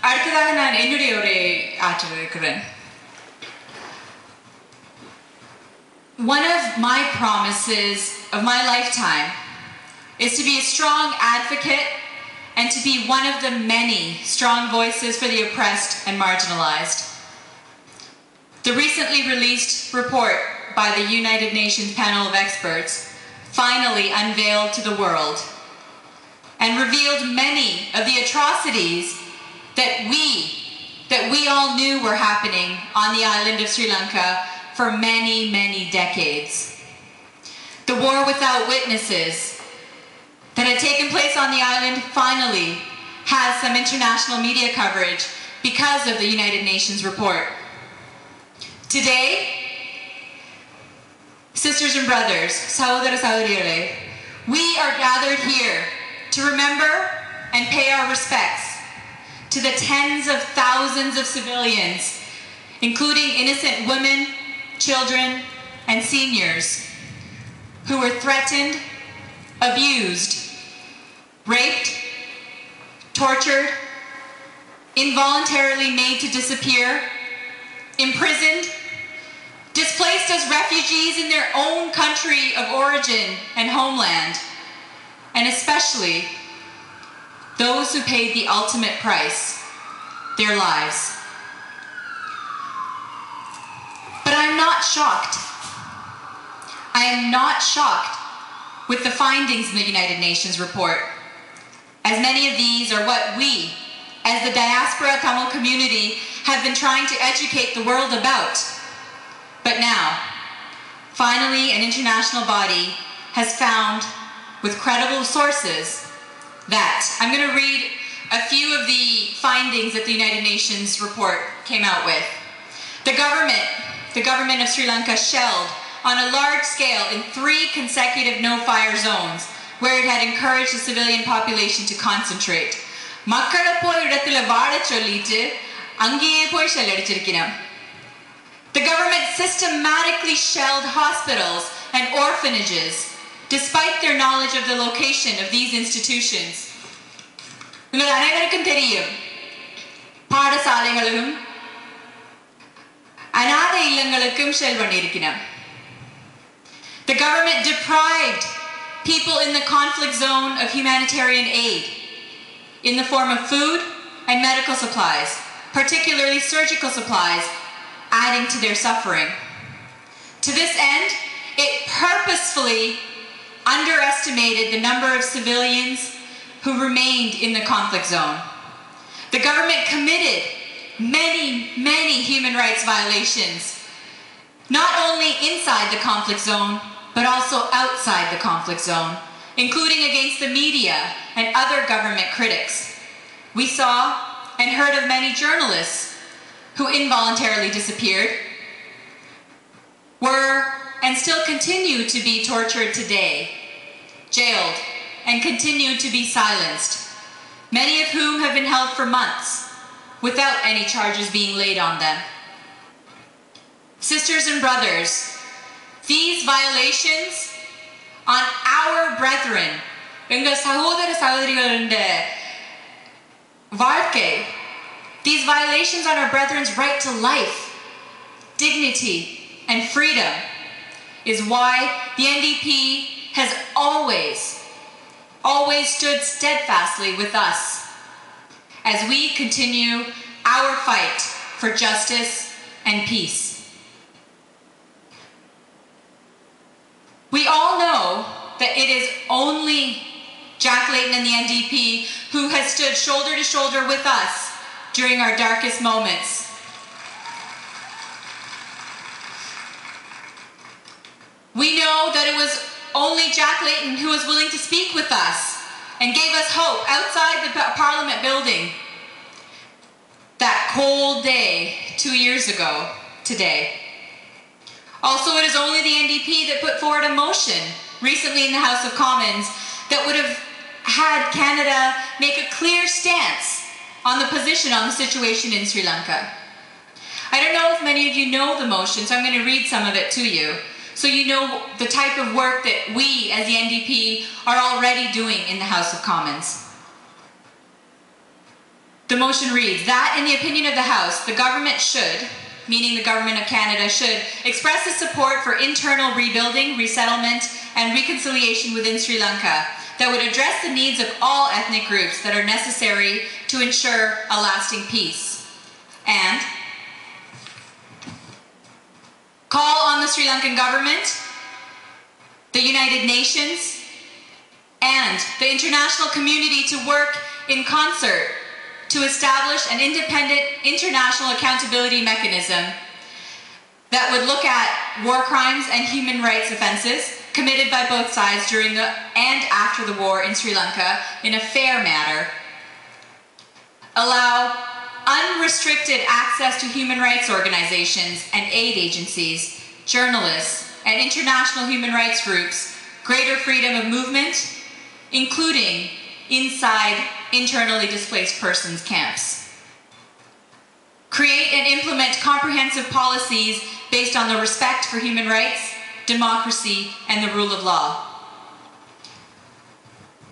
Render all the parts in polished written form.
அடுத்ததாக நான் என்னுடைய ஒரு ஆற்றல் இருக்கிறேன். One of my promises of my lifetime is to be a strong advocate and to be one of the many strong voices for the oppressed and marginalized. The recently released report by the United Nations panel of experts finally unveiled to the world and revealed many of the atrocities that we all knew were happening on the island of Sri Lanka for many, many decades. The war without witnesses that had taken place on the island finally has some international media coverage because of the United Nations report. Today, sisters and brothers, sahodara sahodariare, we are gathered here to remember and pay our respects to the tens of thousands of civilians, including innocent women, children, and seniors, who were threatened, abused, raped, tortured, involuntarily made to disappear, imprisoned, displaced as refugees in their own country of origin and homeland, and especially those who paid the ultimate price, their lives. But I'm not shocked. I am not shocked with the findings in the United Nations report, as many of these are what we, as the diaspora Tamil community, have been trying to educate the world about. But now, finally, an international body has found, with credible sources, that I'm going to read a few of the findings that the United Nations report came out with. The government of Sri Lanka shelled on a large scale in 3 consecutive no-fire zones where it had encouraged the civilian population to concentrate. மக்களை போய் இடத்துல வாழ சொல்லிட்டு அங்கேயே போய் shell அடிச்சிருக்கிறோம். The government systematically shelled hospitals and orphanages despite their knowledge of the location of these institutions. உங்கள் அனைவருக்கும் தெரியும், பாடசாலைகளும் அநாதை இல்லங்களுக்கும் ஷெல் பண்ணியிருக்கிறோம். The government deprived people in the conflict zone of humanitarian aid in the form of food and medical supplies, particularly surgical supplies, adding to their suffering. To this end, it purposefully underestimated the number of civilians who remained in the conflict zone. The government committed many, many human rights violations, not only inside the conflict zone, but also outside the conflict zone, including against the media and other government critics. We saw and heard of many journalists who involuntarily disappeared, were and still continue to be tortured today, jailed, and continue to be silenced, many of whom have been held for months without any charges being laid on them. Sisters and brothers, these violations on our brethren, எங்கள் சகோதர சகோதரிகளுடைய வாழ்க்கை, these violations on our brethren's right to life, dignity, and freedom is why the NDP has always stood steadfastly with us as we continue our fight for justice and peace. We all know that it is only Jack Layton and the NDP who has stood shoulder to shoulder with us during our darkest moments. We know that it was only Jack Layton who was willing to speak with us and gave us hope outside the Parliament building that cold day 2 years ago today. Also, it is only the NDP that put forward a motion recently in the House of Commons that would have had Canada make a clear stance on the position on the situation in Sri Lanka. I don't know if many of you know the motion, so I'm going to read some of it to you, so you know the type of work that we as the NDP are already doing in the House of Commons. motion reads, that in the opinion of the House, the government should, meaning the government of Canada should, express its support for internal rebuilding, resettlement, and reconciliation within Sri Lanka that would address the needs of all ethnic groups that are necessary to ensure a lasting peace. And call on the Sri Lankan government, the United Nations, and the international community to work in concert to establish an independent international accountability mechanism that would look at war crimes and human rights offenses committed by both sides during the and after the war in Sri Lanka in a fair manner, allow unrestricted access to human rights organizations and aid agencies, journalists, and international human rights groups greater freedom of movement, including inside internally displaced persons camps. Create and implement comprehensive policies based on the respect for human rights, democracy, and the rule of law.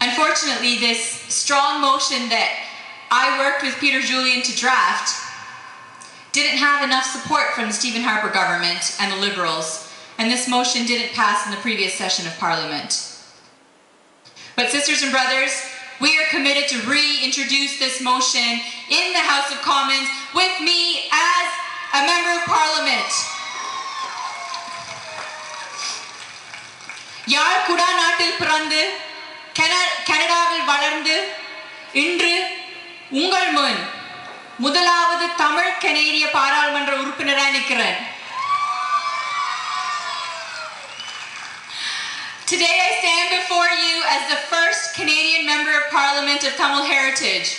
Unfortunately, this strong motion that I worked with Peter Julian to draft didn't have enough support from the Stephen Harper government and the Liberals, and this motion didn't pass in the previous session of Parliament. But sisters and brothers, we are committed to reintroduce this motion in the House of Commons with me as a Member of Parliament. யாழ் குடாநாட்டில் பிறந்து கனடாவில் வளர்ந்து இன்று உங்கள் முன் முதலாவது தமிழ் கனேடிய பாராளுமன்ற உறுப்பினராய் நிற்கிறேன். Today I stand before you as the first Canadian Member of Parliament of Tamil heritage,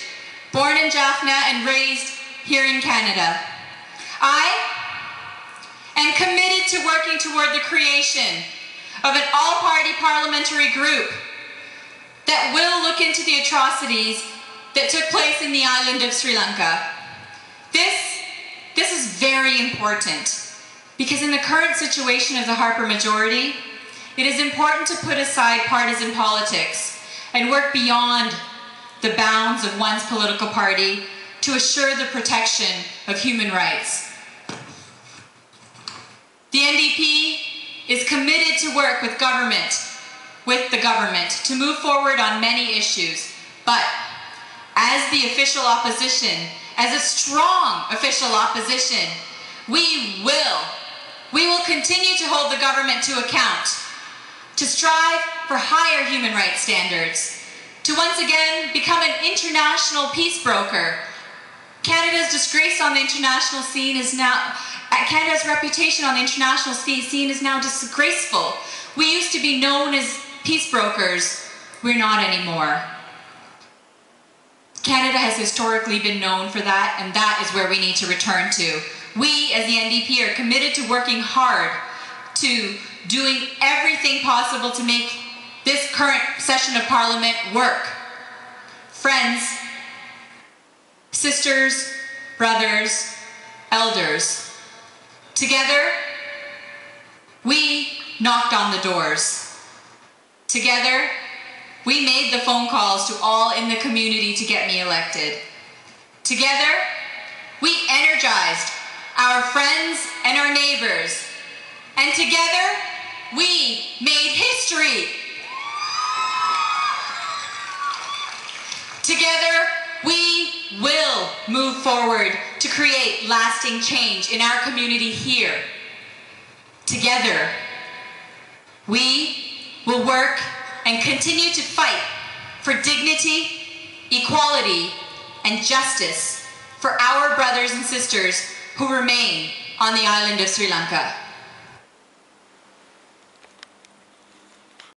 born in Jaffna and raised here in Canada. I am committed to working toward the creation of an all-party parliamentary group that will look into the atrocities that took place in the island of Sri Lanka. This is very important because in the current situation of the Harper majority, it is important to put aside partisan politics and work beyond the bounds of one's political party to assure the protection of human rights. The NDP is committed to work with the government to move forward on many issues, but as the official opposition, as a strong official opposition, we will continue to hold the government to account, to strive for higher human rights standards, to once again become an international peace broker. Canada's disgrace on the international scene is now, Canada's reputation on the international scene is now disgraceful. We used to be known as peace brokers. We're not anymore. Canada has historically been known for that, and that is where we need to return to. We, as the NDP, are committed to working hard, to doing everything possible to make this current session of Parliament work. Friends, sisters, brothers, elders, together, we knocked on the doors. Together, we made the phone calls to all in the community to get me elected. Together, we energized our friends and our neighbors. And together, we made history. Together, we will move forward to create lasting change in our community here. Together, we will work and continue to fight for dignity, equality, and justice for our brothers and sisters who remain on the island of Sri Lanka.